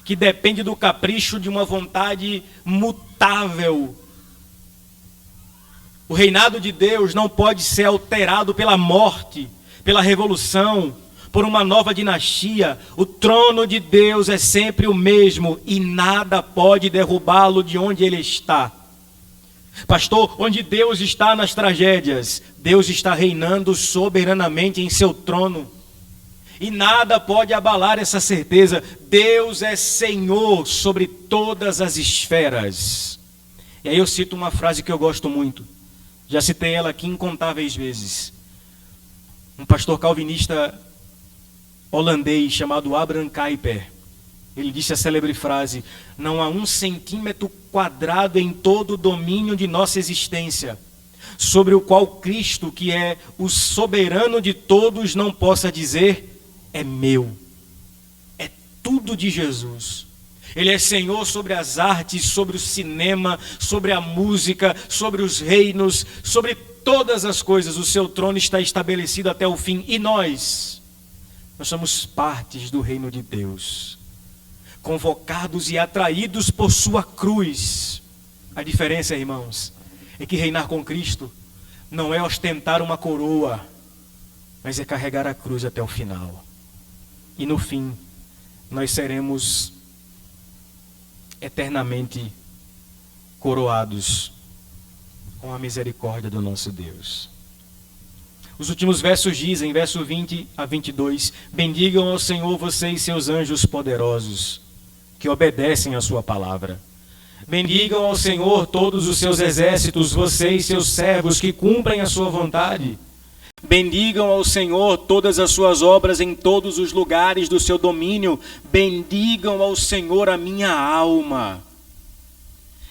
que depende do capricho de uma vontade mutável. O reinado de Deus não pode ser alterado pela morte, pela revolução, por uma nova dinastia. O trono de Deus é sempre o mesmo e nada pode derrubá-lo de onde ele está. Pastor, onde Deus está nas tragédias, Deus está reinando soberanamente em seu trono. E nada pode abalar essa certeza. Deus é Senhor sobre todas as esferas. E aí eu cito uma frase que eu gosto muito. Já citei ela aqui incontáveis vezes. Um pastor calvinista holandês chamado Abraham Kuyper, ele disse a célebre frase: não há 1 centímetro quadrado em todo o domínio de nossa existência, sobre o qual Cristo, que é o soberano de todos, não possa dizer: é meu. É tudo de Jesus. Ele é Senhor sobre as artes, sobre o cinema, sobre a música, sobre os reinos, sobre todas as coisas. O seu trono está estabelecido até o fim. E nós somos partes do reino de Deus, convocados e atraídos por sua cruz. A diferença, irmãos, é que reinar com Cristo não é ostentar uma coroa, mas é carregar a cruz até o final. E no fim, nós seremos eternamente coroados com a misericórdia do nosso Deus. Os últimos versos dizem, verso 20 a 22, bendigam ao Senhor vocês, seus anjos poderosos, que obedecem a sua palavra. Bendigam ao Senhor todos os seus exércitos, vocês, seus servos, que cumprem a sua vontade. Bendigam ao Senhor todas as suas obras em todos os lugares do seu domínio. Bendigam ao Senhor a minha alma.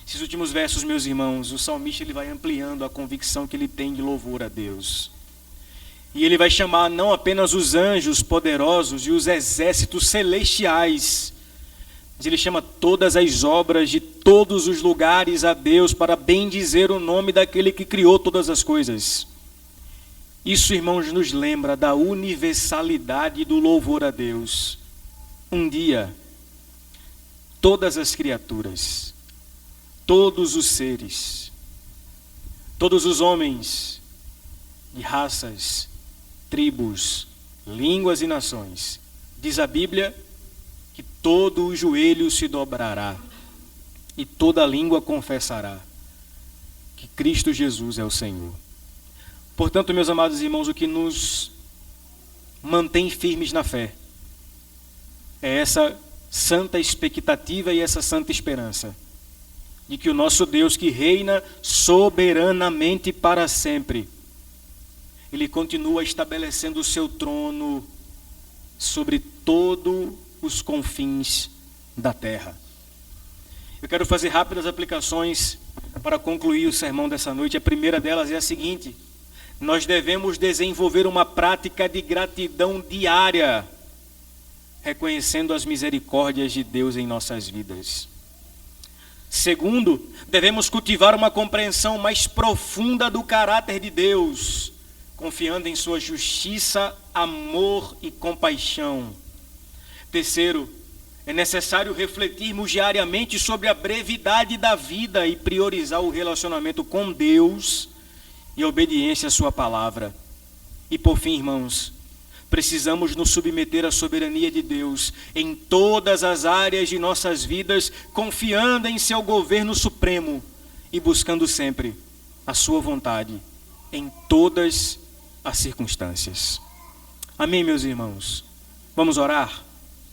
Esses últimos versos, meus irmãos, o salmista ele vai ampliando a convicção que ele tem de louvor a Deus. E ele vai chamar não apenas os anjos poderosos e os exércitos celestiais, mas ele chama todas as obras de todos os lugares a Deus para bendizer o nome daquele que criou todas as coisas. Isso, irmãos, nos lembra da universalidade do louvor a Deus. Um dia, todas as criaturas, todos os seres, todos os homens de raças, tribos, línguas e nações, diz a Bíblia que todo o joelho se dobrará e toda língua confessará que Cristo Jesus é o Senhor. Portanto, meus amados irmãos, o que nos mantém firmes na fé é essa santa expectativa e essa santa esperança de que o nosso Deus, que reina soberanamente para sempre, Ele continua estabelecendo o seu trono sobre todos os confins da terra. Eu quero fazer rápidas aplicações para concluir o sermão dessa noite. A primeira delas é a seguinte: nós devemos desenvolver uma prática de gratidão diária, reconhecendo as misericórdias de Deus em nossas vidas. Segundo, devemos cultivar uma compreensão mais profunda do caráter de Deus, confiando em sua justiça, amor e compaixão. Terceiro, é necessário refletirmos diariamente sobre a brevidade da vida e priorizar o relacionamento com Deus e a obediência à sua palavra. E por fim, irmãos, precisamos nos submeter à soberania de Deus em todas as áreas de nossas vidas, confiando em seu governo supremo e buscando sempre a sua vontade em todas as circunstâncias. Amém, meus irmãos? Vamos orar?